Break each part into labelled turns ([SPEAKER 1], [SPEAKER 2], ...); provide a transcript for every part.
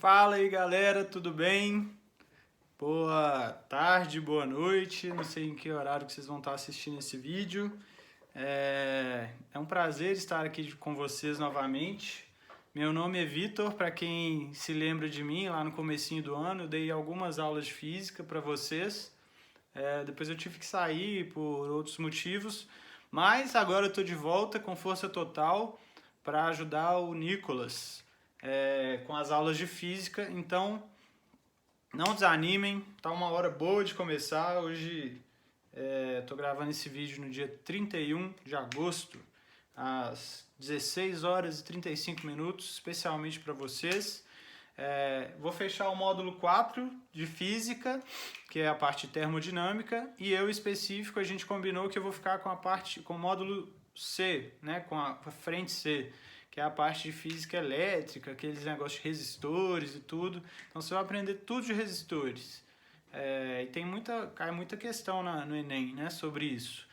[SPEAKER 1] Fala aí galera, tudo bem? Boa tarde, boa noite, não sei em que horário que vocês vão estar assistindo esse vídeo. É um prazer estar aqui com vocês novamente. Meu nome é Vitor, para quem se lembra de mim, lá no comecinho do ano eu dei algumas aulas de física para vocês. Depois eu tive que sair por outros motivos, mas agora eu estou de volta com força total para ajudar o Nicolas com as aulas de física. Então não desanimem, tá uma hora boa de começar. Hoje estou gravando esse vídeo no dia 31 de agosto, às 16 horas e 35 minutos, especialmente para vocês. Vou fechar o módulo 4 de física, que é a parte termodinâmica, e eu específico a gente combinou que eu vou ficar com o módulo C, né, com a frente C, que é a parte de física elétrica, aqueles negócios de resistores e tudo. Então você vai aprender tudo de resistores. E cai muita questão no Enem, né, sobre isso.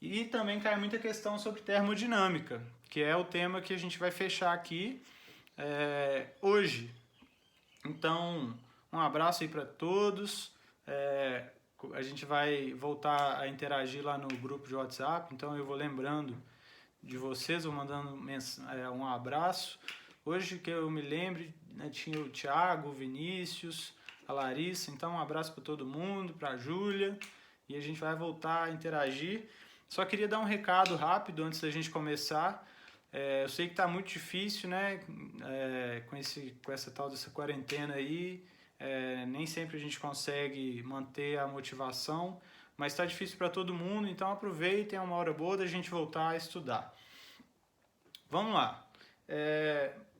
[SPEAKER 1] E também cai muita questão sobre termodinâmica, que é o tema que a gente vai fechar aqui hoje. Então, um abraço aí para todos. A gente vai voltar a interagir lá no grupo de WhatsApp, então eu vou lembrando de vocês, vou mandando um abraço. Hoje que eu me lembre, né, tinha o Thiago, o Vinícius, a Larissa, então um abraço para todo mundo, para a Júlia, e a gente vai voltar a interagir. Só queria dar um recado rápido antes da gente começar. Eu sei que está muito difícil, né, com essa tal dessa quarentena aí, nem sempre a gente consegue manter a motivação, mas está difícil para todo mundo, então aproveitem, é uma hora boa da gente voltar a estudar. Vamos lá.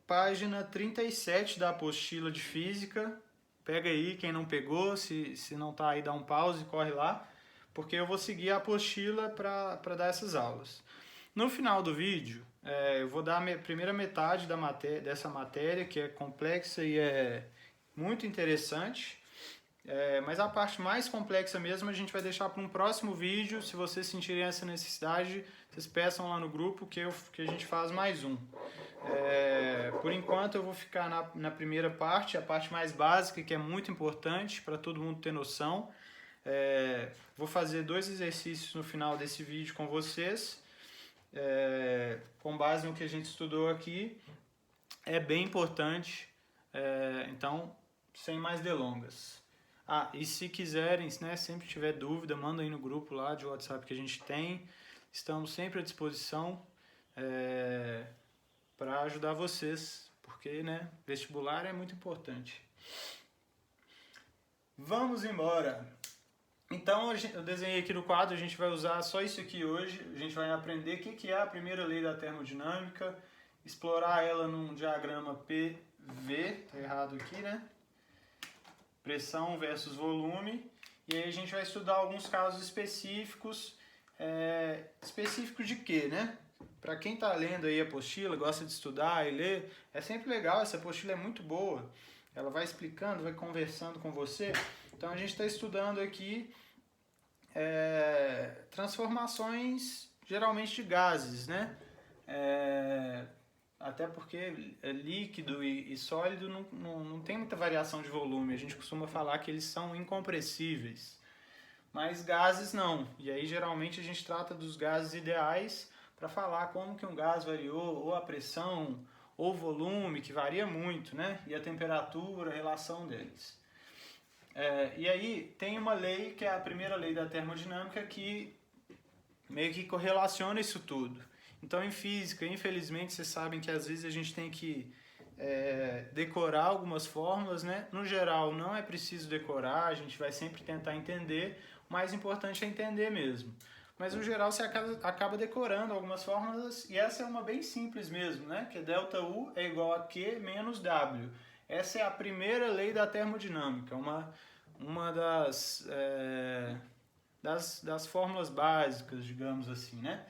[SPEAKER 1] Página 37 da apostila de física. Pega aí, quem não pegou, se não está aí, dá um pause e corre lá, porque eu vou seguir a apostila para dar essas aulas. No final do vídeo, eu vou dar a primeira metade dessa matéria, que é complexa e é muito interessante. Mas a parte mais complexa mesmo a gente vai deixar para um próximo vídeo. Se vocês sentirem essa necessidade, vocês peçam lá no grupo que a gente faz mais um. Por enquanto eu vou ficar na primeira parte, a parte mais básica, que é muito importante para todo mundo ter noção. Vou fazer 2 exercícios no final desse vídeo com vocês, com base no que a gente estudou aqui. É bem importante, então sem mais delongas. E se quiserem, né, sempre tiver dúvida, manda aí no grupo lá de WhatsApp que a gente tem. Estamos sempre à disposição para ajudar vocês, porque, né, vestibular é muito importante. Vamos embora! Então eu desenhei aqui no quadro, a gente vai usar só isso aqui hoje. A gente vai aprender o que é a primeira lei da termodinâmica, explorar ela num diagrama PV, tá errado aqui, né? Pressão versus volume, e aí a gente vai estudar alguns casos específicos. Específicos de quê, né? Para quem está lendo aí a apostila, gosta de estudar e ler, é sempre legal, essa apostila é muito boa. Ela vai explicando, vai conversando com você. Então a gente está estudando aqui transformações geralmente de gases, né? Até porque líquido e sólido não tem muita variação de volume. A gente costuma falar que eles são incompressíveis. Mas gases não. E aí geralmente a gente trata dos gases ideais para falar como que um gás variou, ou a pressão, ou o volume, que varia muito, né? E a temperatura, a relação deles. E aí tem uma lei, que é a primeira lei da termodinâmica, que meio que correlaciona isso tudo. Então, em física, infelizmente, vocês sabem que às vezes a gente tem que decorar algumas fórmulas, né? No geral, não é preciso decorar, a gente vai sempre tentar entender. O mais importante é entender mesmo. Mas, no geral, você acaba decorando algumas fórmulas, e essa é uma bem simples mesmo, né? Que ΔU é igual a Q menos W. Essa é a primeira lei da termodinâmica, uma das fórmulas básicas, digamos assim, né?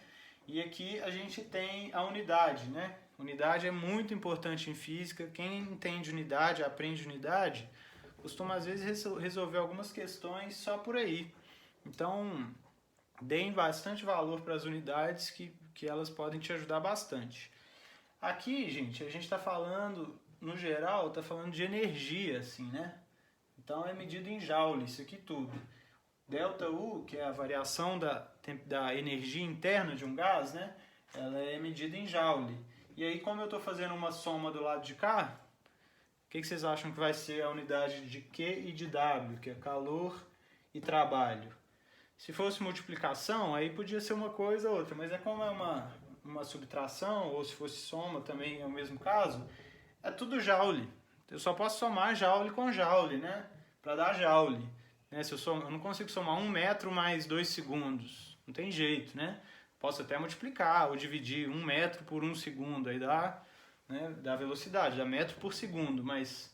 [SPEAKER 1] E aqui a gente tem a unidade, né? Unidade é muito importante em física. Quem entende unidade, aprende unidade, costuma às vezes resolver algumas questões só por aí. Então, deem bastante valor para as unidades, que elas podem te ajudar bastante. Aqui, gente, a gente está falando no geral, está falando de energia, assim, né? Então é medido em joule, isso aqui tudo. ΔU, que é a variação da energia interna de um gás, né? Ela é medida em joule. E aí, como eu estou fazendo uma soma do lado de cá, o que vocês acham que vai ser a unidade de Q e de W, que é calor e trabalho? Se fosse multiplicação, aí podia ser uma coisa ou outra, mas como é uma subtração, ou se fosse soma também é o mesmo caso, é tudo joule. Eu só posso somar joule com joule, né? Para dar joule. Né? Se eu não consigo somar 1 metro mais 2 segundos. Não tem jeito, né? Posso até multiplicar ou dividir 1 metro por 1 segundo. Aí dá, né, dá velocidade, dá metro por segundo. Mas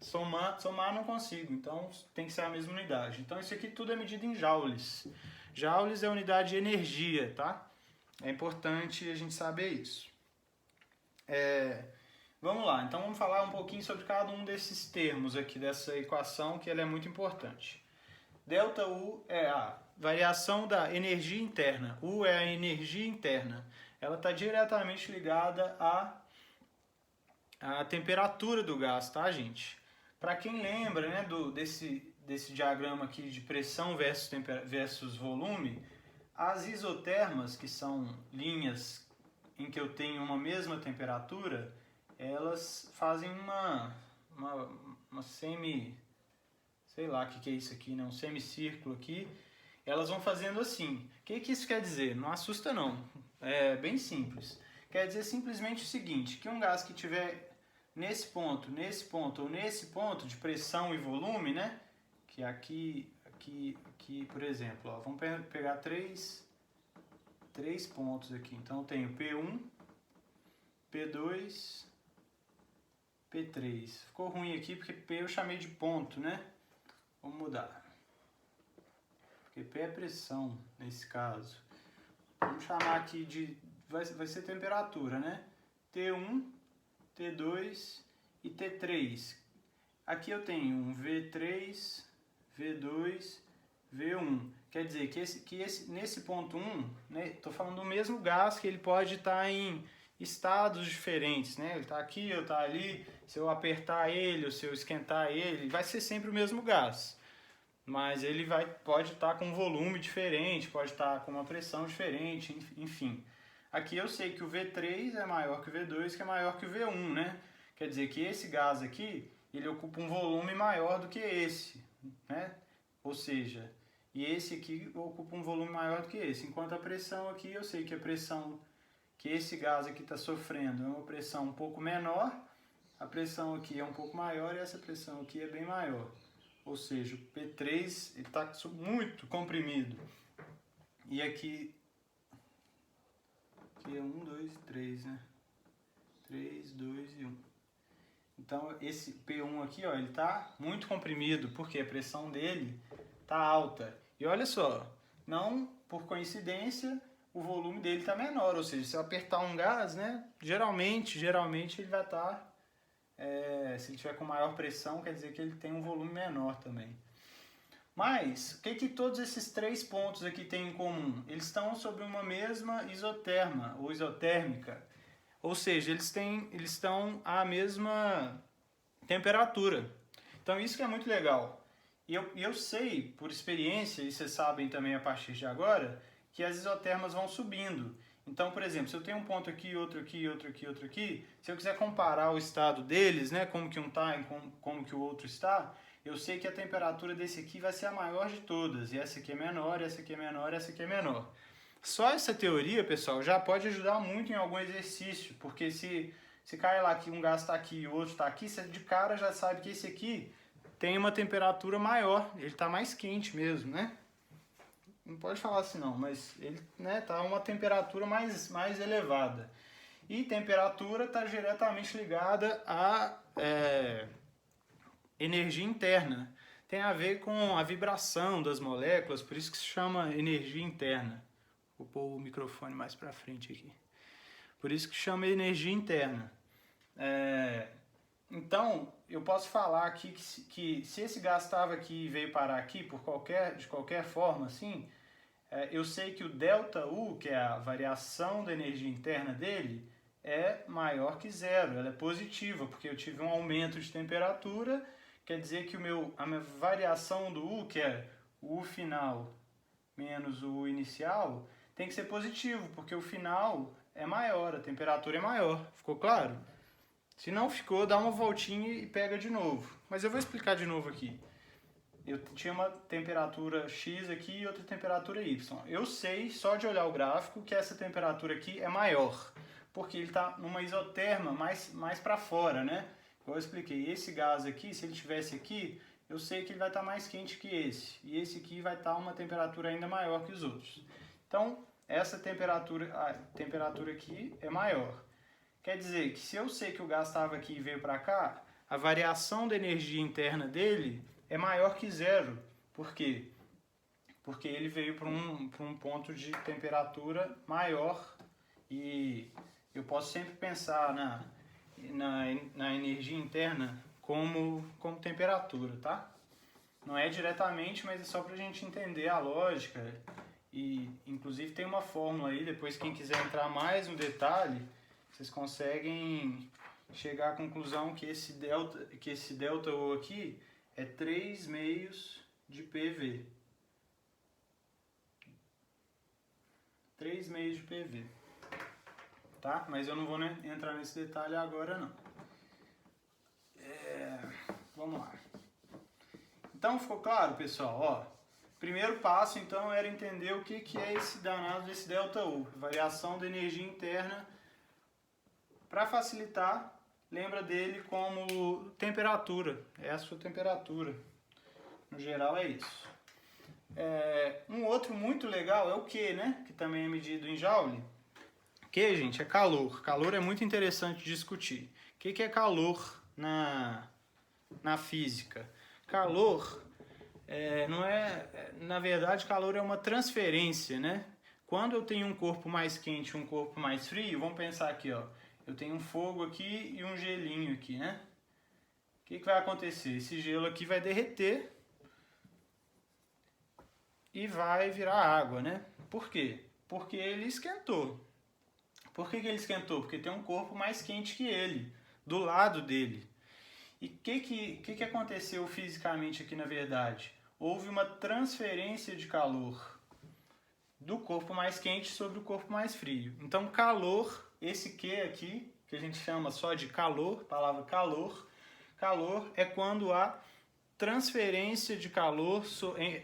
[SPEAKER 1] somar não consigo. Então tem que ser a mesma unidade. Então isso aqui tudo é medido em joules. Joules é a unidade de energia, tá? É importante a gente saber isso. Vamos lá, então vamos falar um pouquinho sobre cada um desses termos aqui dessa equação, que ela é muito importante. ΔU é a variação da energia interna. U é a energia interna. Ela está diretamente ligada à temperatura do gás, tá, gente? Para quem lembra, né, desse diagrama aqui de pressão versus volume, as isotermas, que são linhas em que eu tenho uma mesma temperatura, elas fazem uma sei lá o que é isso aqui, né? Um semicírculo aqui. Elas vão fazendo assim. O que isso quer dizer? Não assusta não, é bem simples. Quer dizer simplesmente o seguinte, que um gás que tiver nesse ponto ou nesse ponto de pressão e volume, né? Que aqui, por exemplo, ó, vamos pegar três pontos aqui. Então eu tenho P1, P2, P3. Ficou ruim aqui porque P eu chamei de ponto, né? Vamos mudar. Porque P é pressão nesse caso. Vamos chamar aqui de... Vai ser temperatura, né? T1, T2 e T3. Aqui eu tenho um V3, V2, V1. Quer dizer que nesse ponto 1, né? Estou falando do mesmo gás que ele pode estar em estados diferentes, né? Ele está aqui, eu está ali. Se eu apertar ele ou se eu esquentar ele, vai ser sempre o mesmo gás. Mas ele pode estar com um volume diferente, pode estar com uma pressão diferente, enfim. Aqui eu sei que o V3 é maior que o V2, que é maior que o V1, né? Quer dizer que esse gás aqui, ele ocupa um volume maior do que esse, né? Ou seja, e esse aqui ocupa um volume maior do que esse. Enquanto a pressão aqui, eu sei que a pressão que esse gás aqui está sofrendo é uma pressão um pouco menor, a pressão aqui é um pouco maior e essa pressão aqui é bem maior. Ou seja, o P3 está muito comprimido. E aqui é 1, 2, 3, né? 3, 2 e 1. Então esse P1 aqui, ó, ele está muito comprimido, porque a pressão dele está alta. E olha só, não por coincidência, o volume dele está menor. Ou seja, se eu apertar um gás, né? Geralmente ele vai estar... se ele tiver com maior pressão, quer dizer que ele tem um volume menor também. Mas, o que todos esses três pontos aqui têm em comum? Eles estão sobre uma mesma isoterma, ou isotérmica. Ou seja, eles estão à mesma temperatura. Então, isso que é muito legal. E eu sei, por experiência, e vocês sabem também a partir de agora, que as isotermas vão subindo. Então, por exemplo, se eu tenho um ponto aqui, outro aqui, outro aqui, outro aqui, se eu quiser comparar o estado deles, né, como que um está e como que o outro está, eu sei que a temperatura desse aqui vai ser a maior de todas, e essa aqui é menor, essa aqui é menor, essa aqui é menor. Só essa teoria, pessoal, já pode ajudar muito em algum exercício, porque se cai lá que um gás está aqui e o outro está aqui, você de cara já sabe que esse aqui tem uma temperatura maior, ele está mais quente mesmo, né? Não pode falar assim não, mas ele tá uma temperatura mais elevada. E temperatura está diretamente ligada à energia interna. Tem a ver com a vibração das moléculas, por isso que se chama energia interna. Vou pôr o microfone mais para frente aqui. Por isso que chama energia interna. Então, eu posso falar aqui que se esse gás estava aqui e veio parar aqui de qualquer forma, assim, eu sei que o ΔU, que é a variação da energia interna dele, é maior que zero, ela é positiva, porque eu tive um aumento de temperatura, quer dizer que a minha variação do U, que é o U final menos o U inicial, tem que ser positivo, porque o final é maior, a temperatura é maior. Ficou claro? Se não ficou, dá uma voltinha e pega de novo. Mas eu vou explicar de novo aqui. Eu tinha uma temperatura X aqui e outra temperatura Y. Eu sei, só de olhar o gráfico, que essa temperatura aqui é maior, porque ele está numa isoterma mais para fora, né? Como eu expliquei, esse gás aqui, se ele estivesse aqui, eu sei que ele vai estar mais quente que esse. E esse aqui vai estar uma temperatura ainda maior que os outros. Então, essa temperatura, a temperatura aqui é maior. Quer dizer que se eu sei que o gás estava aqui e veio para cá, a variação da energia interna dele é maior que zero. Por quê? Porque ele veio para um ponto de temperatura maior e eu posso sempre pensar na energia interna como temperatura, tá? Não é diretamente, mas é só para a gente entender a lógica. E inclusive tem uma fórmula aí, depois quem quiser entrar mais no detalhe, vocês conseguem chegar à conclusão que esse delta U aqui é 3 meios de PV. 3 meios de PV. Tá? Mas eu não vou entrar nesse detalhe agora não. Vamos lá. Então ficou claro, pessoal? Ó, primeiro passo então era entender o que é esse danado desse delta U, variação da energia interna. Para facilitar, lembra dele como temperatura, é a sua temperatura. No geral é isso. Um outro muito legal é o Q, né? Que também é medido em Joule. Q, gente, é calor. Calor é muito interessante de discutir. O que é calor na física? Calor na verdade, calor é uma transferência, né? Quando eu tenho um corpo mais quente e um corpo mais frio, vamos pensar aqui, ó. Eu tenho um fogo aqui e um gelinho aqui, né? O que vai acontecer? Esse gelo aqui vai derreter e vai virar água, né? Por quê? Porque ele esquentou. Por que ele esquentou? Porque tem um corpo mais quente que ele, do lado dele. E o que aconteceu fisicamente aqui na verdade? Houve uma transferência de calor do corpo mais quente sobre o corpo mais frio. Então, calor, esse Q aqui, que a gente chama só de calor, palavra calor, calor é quando há transferência de calor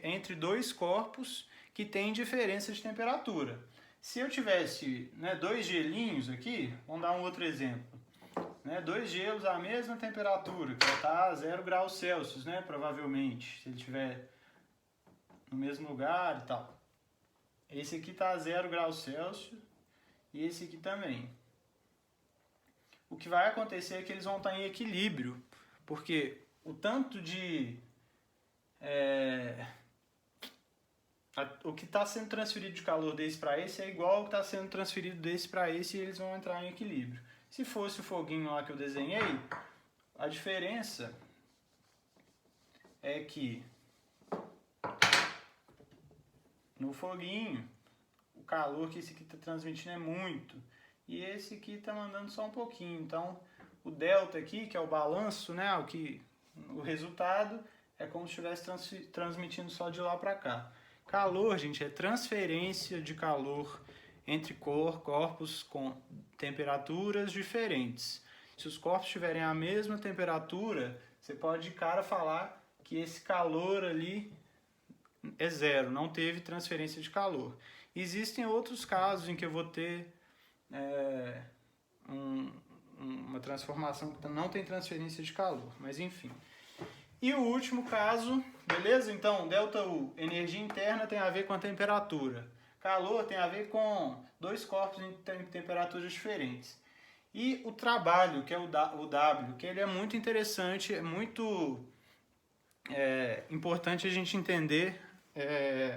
[SPEAKER 1] entre dois corpos que têm diferença de temperatura. Se eu tivesse dois gelinhos aqui, vamos dar um outro exemplo. Dois gelos à mesma temperatura, que vai estar a 0 graus Celsius, provavelmente, se ele estiver no mesmo lugar e tal. Esse aqui está a 0 graus Celsius e esse aqui também. O que vai acontecer é que eles vão estar em equilíbrio, porque o tanto de... o que está sendo transferido de calor desse para esse é igual ao que está sendo transferido desse para esse e eles vão entrar em equilíbrio. Se fosse o foguinho lá que eu desenhei, a diferença é que no foguinho o calor que esse aqui está transmitindo é muito e esse aqui está mandando só um pouquinho. Então o delta aqui, que é o balanço, o resultado é como se estivesse transmitindo só de lá para cá. Calor, gente, é transferência de calor entre corpos com temperaturas diferentes. Se os corpos tiverem a mesma temperatura, você pode de cara falar que esse calor ali é zero, não teve transferência de calor. Existem outros casos em que eu vou ter uma transformação que não tem transferência de calor, mas enfim. E o último caso, beleza? Então, ΔU, energia interna tem a ver com a temperatura. Calor tem a ver com dois corpos em temperaturas diferentes. E o trabalho, que é o W, que ele é muito interessante, é muito importante a gente entender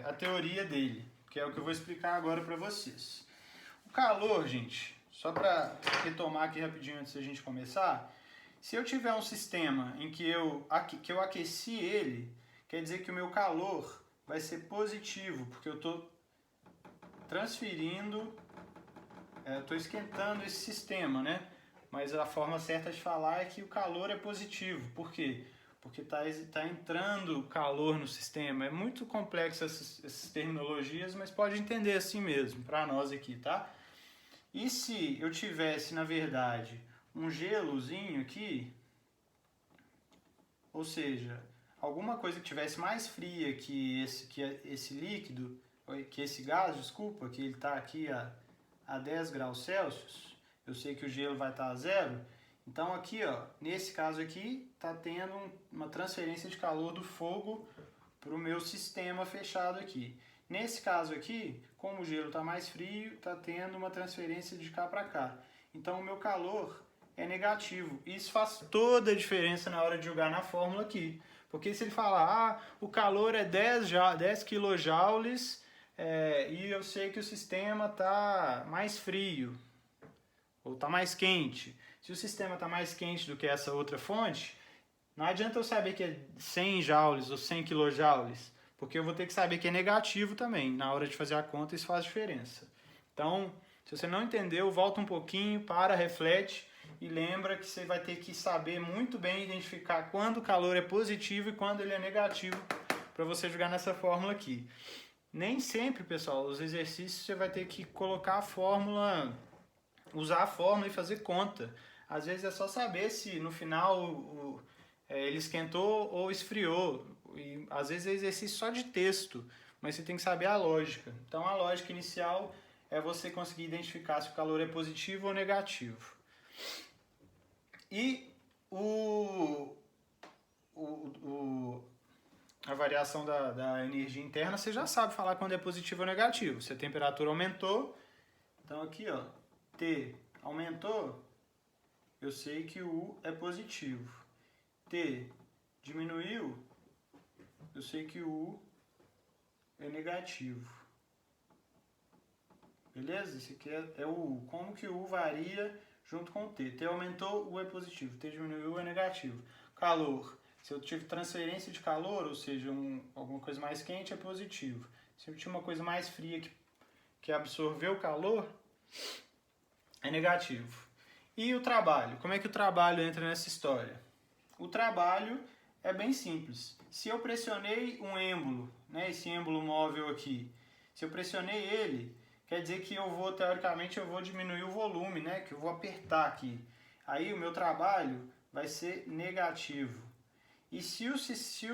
[SPEAKER 1] a teoria dele, que é o que eu vou explicar agora para vocês. O calor, gente, só para retomar aqui rapidinho antes da gente começar, se eu tiver um sistema em que eu aqueci ele, quer dizer que o meu calor vai ser positivo, porque eu estou transferindo estou esquentando esse sistema, né? Mas a forma certa de falar é que o calor é positivo. Por quê? Porque tá entrando calor no sistema. É muito complexo essas terminologias, mas pode entender assim mesmo, para nós aqui, tá? E se eu tivesse, na verdade, um gelozinho aqui, ou seja, alguma coisa que tivesse mais fria que esse líquido, que esse gás, desculpa, que ele está aqui a 10 graus Celsius, eu sei que o gelo vai estar a zero, então aqui, ó, nesse caso aqui, está tendo uma transferência de calor do fogo para o meu sistema fechado aqui. Nesse caso aqui, como o gelo está mais frio, está tendo uma transferência de cá para cá. Então o meu calor é negativo. Isso faz toda a diferença na hora de jogar na fórmula aqui. Porque se ele falar, o calor é 10 kJ, e eu sei que o sistema está mais frio, ou está mais quente. Se o sistema está mais quente do que essa outra fonte, não adianta eu saber que é 100 joules ou 100 quilojoules, porque eu vou ter que saber que é negativo também. Na hora de fazer a conta, isso faz diferença. Então, se você não entendeu, volta um pouquinho, para, reflete e lembra que você vai ter que saber muito bem identificar quando o calor é positivo e quando ele é negativo para você jogar nessa fórmula aqui. Nem sempre, pessoal, os exercícios você vai ter que colocar a fórmula, usar a fórmula e fazer conta. Às vezes é só saber se no final ele esquentou ou esfriou. E às vezes é exercício só de texto, mas você tem que saber a lógica. Então a lógica inicial é você conseguir identificar se o calor é positivo ou negativo. E a variação da energia interna, você já sabe falar quando é positivo ou negativo. Se a temperatura aumentou, então aqui, ó, T aumentou, eu sei que o U é positivo. T diminuiu, eu sei que o U é negativo. Beleza? Esse aqui é o U. Como que o U varia junto com o T? T aumentou, U é positivo. T diminuiu, U é negativo. Calor. Se eu tive transferência de calor, ou seja, alguma coisa mais quente, é positivo. Se eu tinha uma coisa mais fria que absorveu o calor, é negativo. E o trabalho? Como é que o trabalho entra nessa história? O trabalho é bem simples. Se eu pressionei um êmbolo, né, esse êmbolo móvel aqui, se eu pressionei ele, quer dizer que teoricamente, eu vou diminuir o volume, né, que eu vou apertar aqui. Aí o meu trabalho vai ser negativo. E se o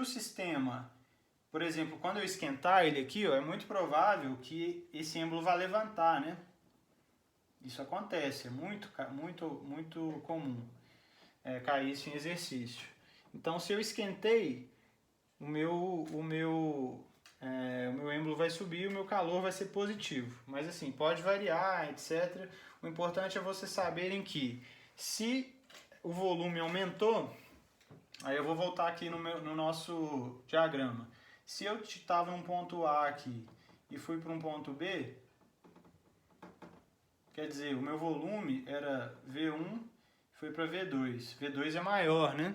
[SPEAKER 1] sistema, por exemplo, quando eu esquentar ele aqui, ó, é muito provável que esse êmbolo vá levantar, né? Isso acontece, é muito comum cair isso em exercício. Então, se eu esquentei, o meu êmbolo vai subir, o meu calor vai ser positivo. Mas assim, pode variar, etc. O importante é vocês saberem que se o volume aumentou, aí eu vou voltar aqui no nosso diagrama. Se eu estava num ponto A aqui e fui para um ponto B, quer dizer, o meu volume era V1, foi para V2. V2 é maior, né?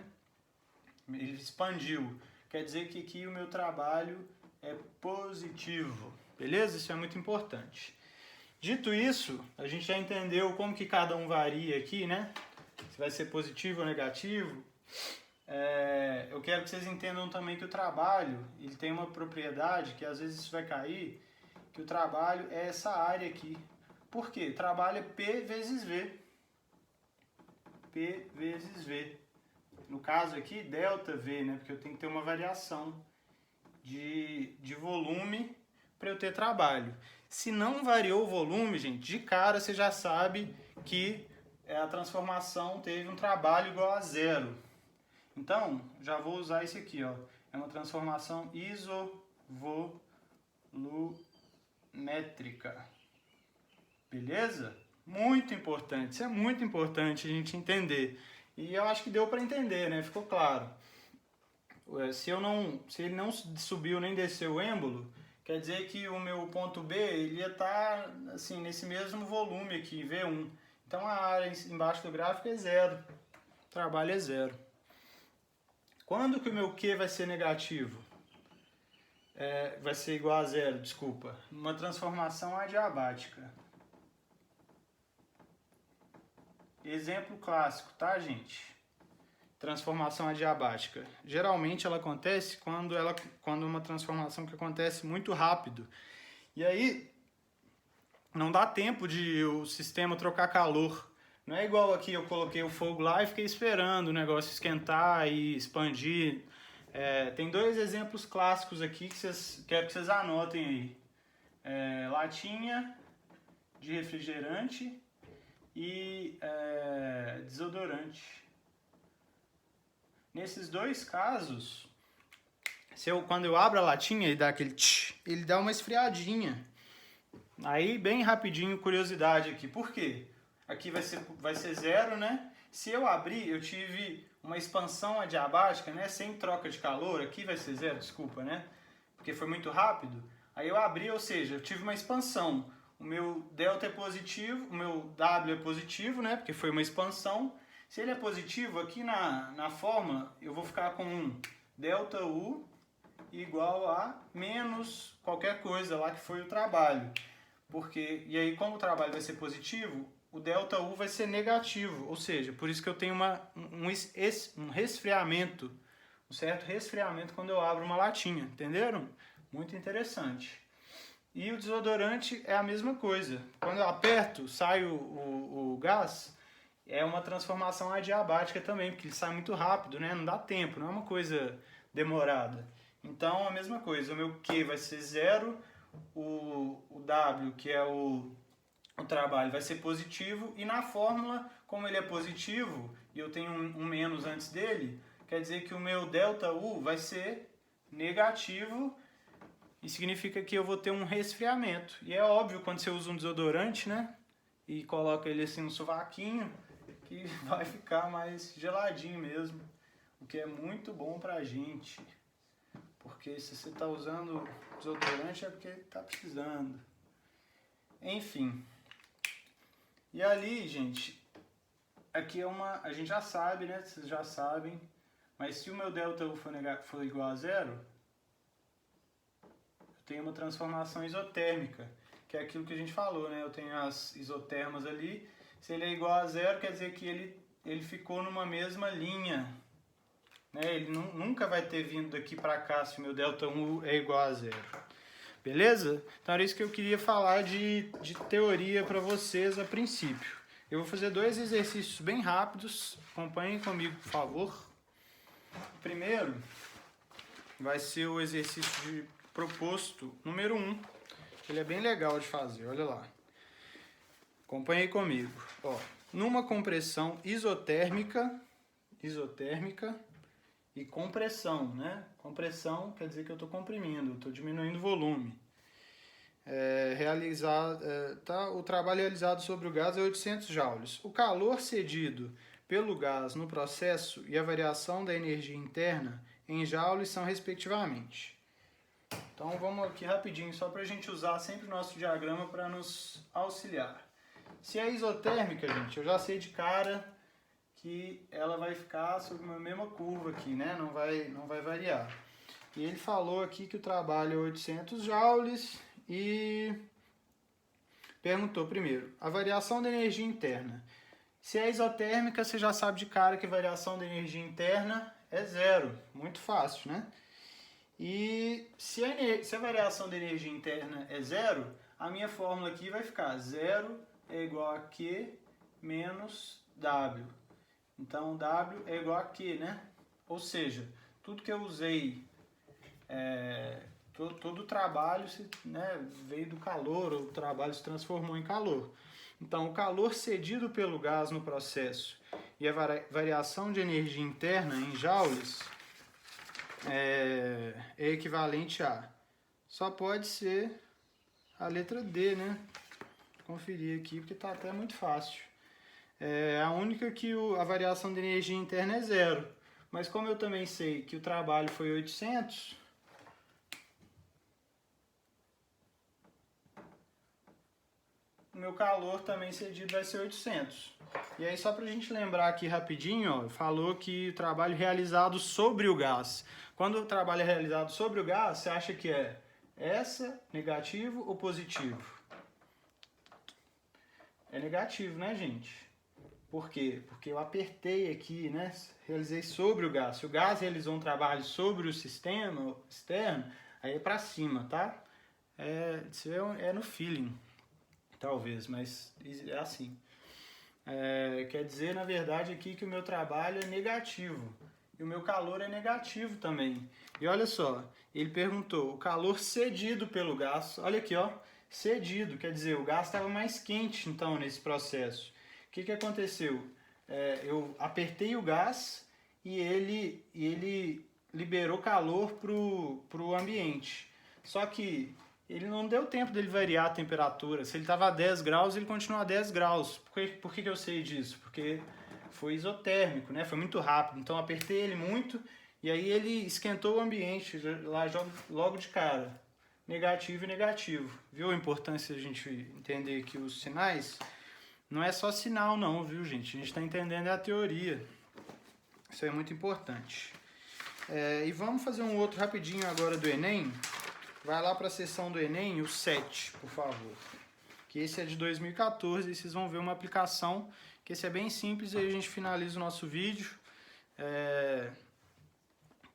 [SPEAKER 1] Ele expandiu. Quer dizer que aqui o meu trabalho é positivo. Beleza? Isso é muito importante. Dito isso, a gente já entendeu como que cada um varia aqui, né? Se vai ser positivo ou negativo. Eu quero que vocês entendam também que o trabalho ele tem uma propriedade, que às vezes isso vai cair, que o trabalho é essa área aqui. Por quê? Trabalho é P vezes V. P vezes V. No caso aqui, delta V, né? Porque eu tenho que ter uma variação de volume para eu ter trabalho. Se não variou o volume, gente, de cara você já sabe que a transformação teve um trabalho igual a zero. Então, já vou usar esse aqui, ó. É uma transformação isovolumétrica. Beleza? Muito importante. Isso é muito importante a gente entender. E eu acho que deu para entender, né? Ficou claro. Se ele não subiu nem desceu o êmbolo, quer dizer que o meu ponto B ele ia estar assim, nesse mesmo volume aqui, V1. Então a área embaixo do gráfico é zero. O trabalho é zero. Quando que o meu Q vai ser negativo? Vai ser igual a zero, desculpa. Uma transformação adiabática. exemplo clássico, tá, gente? Transformação adiabática. Geralmente ela acontece quando é uma transformação que acontece muito rápido. E aí não dá tempo de o sistema trocar calor. Não é igual aqui eu coloquei o fogo lá e fiquei esperando o negócio esquentar e expandir. Tem dois exemplos clássicos aqui que quero que vocês anotem aí. Latinha de refrigerante e desodorante. Nesses dois casos, quando eu abro a latinha e dá aquele tch, ele dá uma esfriadinha. Aí, bem rapidinho, curiosidade aqui. Por quê? Aqui vai ser zero, né? Se eu abrir, eu tive uma expansão adiabática, né? Sem troca de calor. Aqui vai ser zero, desculpa, né? Porque foi muito rápido. Aí eu abri, ou seja, eu tive uma expansão. O meu delta é positivo, o meu W é positivo, né? Porque foi uma expansão. Se ele é positivo, aqui na fórmula, eu vou ficar com um delta U igual a menos qualquer coisa lá que foi o trabalho. E aí, como o trabalho vai ser positivo, o delta U vai ser negativo. Ou seja, por isso que eu tenho um resfriamento, um certo resfriamento quando eu abro uma latinha. Entenderam? Muito interessante. E o desodorante é a mesma coisa. Quando eu aperto, sai o gás, é uma transformação adiabática também, porque ele sai muito rápido, né? Não dá tempo, não é uma coisa demorada. Então, a mesma coisa, o meu Q vai ser zero, o W, que é o trabalho, vai ser positivo, e na fórmula, como ele é positivo, e eu tenho um menos antes dele, quer dizer que o meu delta U vai ser negativo, e significa que eu vou ter um resfriamento. E é óbvio, quando você usa um desodorante, né, e coloca ele assim no sovaquinho, que vai ficar mais geladinho mesmo, o que é muito bom pra gente. Porque se você está usando desodorante é porque está precisando. Enfim. E ali, gente, aqui a gente já sabe, né? Vocês já sabem. Mas se o meu delta U for igual a zero, eu tenho uma transformação isotérmica, que é aquilo que a gente falou, né? Eu tenho as isotermas ali. Se ele é igual a zero, quer dizer que ele ficou numa mesma linha. Ele nunca vai ter vindo daqui para cá se o meu delta U é igual a zero. Beleza? Então era isso que eu queria falar de teoria para vocês a princípio. Eu vou fazer dois exercícios bem rápidos. Acompanhem comigo, por favor. O primeiro vai ser o exercício de proposto número 1. Ele é bem legal de fazer, olha lá. Acompanhem comigo. Numa compressão isotérmica e compressão, né? Compressão quer dizer que eu estou comprimindo, estou diminuindo o volume. O trabalho realizado sobre o gás é 800 joules. O calor cedido pelo gás no processo e a variação da energia interna em joules são respectivamente. Então vamos aqui rapidinho, só para a gente usar sempre o nosso diagrama para nos auxiliar. Se é isotérmica, gente, eu já sei de cara que ela vai ficar sob uma mesma curva aqui, né? Não vai variar. E ele falou aqui que o trabalho é 800 joules e perguntou primeiro, a variação da energia interna. Se é isotérmica, você já sabe de cara que a variação da energia interna é zero. Muito fácil, né? E se a variação da energia interna é zero, a minha fórmula aqui vai ficar zero é igual a Q menos W. Então, W é igual a Q, né? Ou seja, tudo que eu usei, todo o trabalho veio do calor, o trabalho se transformou em calor. Então, o calor cedido pelo gás no processo e a variação de energia interna em joules é equivalente a... Só pode ser a letra D, né? Vou conferir aqui, porque está até muito fácil. A única que a variação de energia interna é zero. Mas como eu também sei que o trabalho foi 800, o meu calor também cedido vai ser 800. E aí só para a gente lembrar aqui rapidinho, falou que o trabalho realizado sobre o gás. Quando o trabalho é realizado sobre o gás, você acha que é negativo ou positivo? É negativo, né, gente? Por quê? Porque eu apertei aqui, né? Realizei sobre o gás. Se o gás realizou um trabalho sobre o sistema externo, aí é para cima, tá? Isso é no feeling, talvez, mas é assim. Quer dizer, na verdade, aqui que o meu trabalho é negativo. E o meu calor é negativo também. E olha só, ele perguntou, o calor cedido pelo gás, olha aqui, ó, cedido, quer dizer, o gás estava mais quente, então, nesse processo. O que aconteceu? Eu apertei o gás e ele liberou calor para o ambiente. Só que ele não deu tempo dele variar a temperatura. Se ele estava a 10 graus, ele continua a 10 graus. Por que eu sei disso? Porque foi isotérmico, né? Foi muito rápido. Então apertei ele muito e aí ele esquentou o ambiente lá logo de cara. Negativo e negativo. Viu a importância de a gente entender que os sinais não é só sinal não, viu, gente? A gente está entendendo a teoria. Isso é muito importante. E vamos fazer um outro rapidinho agora do Enem. Vai lá para a seção do Enem, o 7, por favor. Que esse é de 2014 e vocês vão ver uma aplicação, que esse é bem simples e aí a gente finaliza o nosso vídeo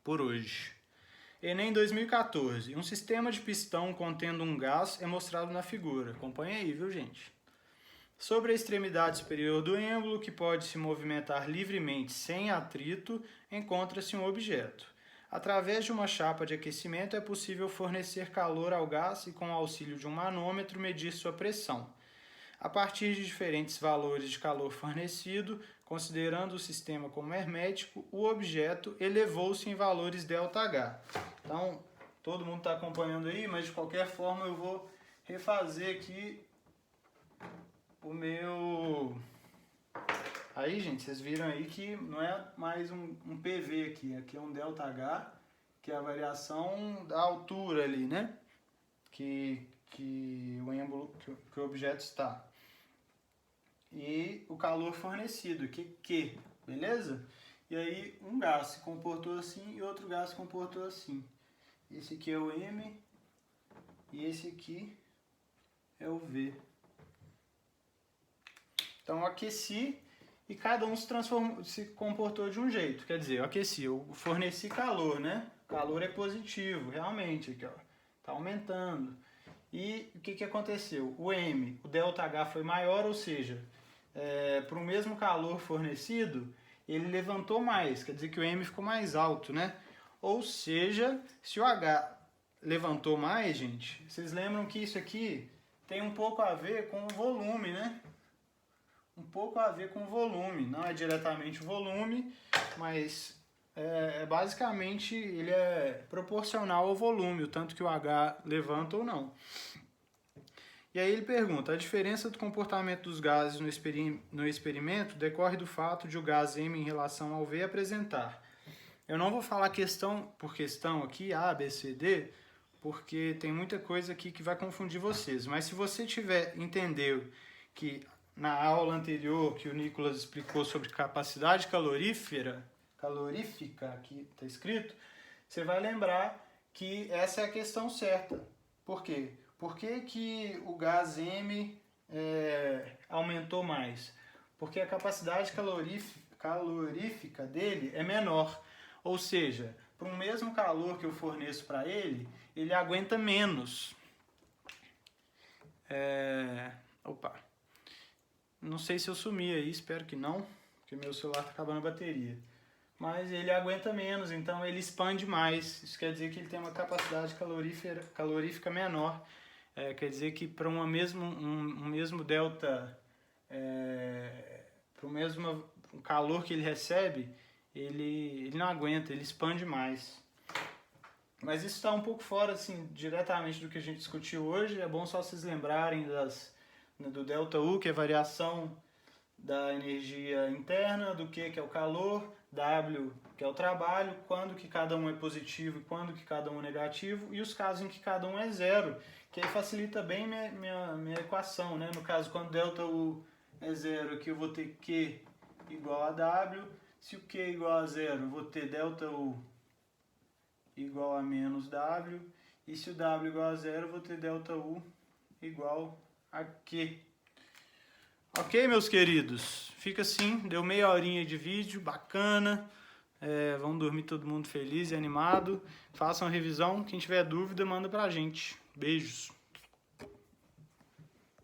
[SPEAKER 1] por hoje. Enem 2014. Um sistema de pistão contendo um gás é mostrado na figura. Acompanha aí, viu, gente? Sobre a extremidade superior do êmbolo, que pode se movimentar livremente sem atrito, encontra-se um objeto. Através de uma chapa de aquecimento é possível fornecer calor ao gás e, com o auxílio de um manômetro, medir sua pressão. A partir de diferentes valores de calor fornecido, considerando o sistema como hermético, o objeto elevou-se em valores ΔH. Então, todo mundo está acompanhando aí, mas de qualquer forma eu vou refazer aqui o meu... Aí, gente, vocês viram aí que não é mais um PV aqui é um ΔH, que é a variação da altura ali, né? Que o êmbolo, que o objeto está. E o calor fornecido, beleza? E aí um gás se comportou assim e outro gás se comportou assim. Esse aqui é o M e esse aqui é o V. Então eu aqueci e cada um se comportou de um jeito. Quer dizer, eu aqueci, eu forneci calor, né? O calor é positivo, realmente, aqui, ó, tá aumentando. E o que aconteceu? O M, o ΔH foi maior, ou seja, para o mesmo calor fornecido, ele levantou mais, quer dizer que o M ficou mais alto, né? Ou seja, se o H levantou mais, gente, vocês lembram que isso aqui tem um pouco a ver com o volume, né? Um pouco a ver com o volume, não é diretamente o volume, mas basicamente ele é proporcional ao volume, o tanto que o H levanta ou não. E aí ele pergunta, a diferença do comportamento dos gases no experimento decorre do fato de o gás M em relação ao V apresentar. Eu não vou falar questão por questão aqui, A, B, C, D, porque tem muita coisa aqui que vai confundir vocês. Mas se você entendeu que na aula anterior que o Nicolas explicou sobre capacidade calorífica, aqui está escrito, você vai lembrar que essa é a questão certa. Por quê? Por que o gás M aumentou mais? Porque a capacidade calorífica dele é menor. Ou seja, para o mesmo calor que eu forneço para ele, ele aguenta menos. Opa! Não sei se eu sumi aí, espero que não, porque meu celular está acabando a bateria. Mas ele aguenta menos, então ele expande mais. Isso quer dizer que ele tem uma capacidade calorífica menor. Quer dizer que para um mesmo delta, para o mesmo calor que ele recebe, ele não aguenta, ele expande mais. Mas isso está um pouco fora, assim, diretamente do que a gente discutiu hoje. É bom só vocês lembrarem do ΔU, que é a variação da energia interna, do que é o calor, W, que é o trabalho, quando que cada um é positivo e quando que cada um é negativo, e os casos em que cada um é zero, que aí facilita bem minha equação, né? No caso, quando ΔU é zero, aqui eu vou ter Q igual a W, se o Q é igual a zero, eu vou ter ΔU igual a menos W, e se o W igual a zero, eu vou ter ΔU igual a Q. Ok, meus queridos? Fica assim, deu meia horinha de vídeo, bacana. Vamos dormir todo mundo feliz e animado. Façam a revisão. Quem tiver dúvida, manda pra gente. Beijos.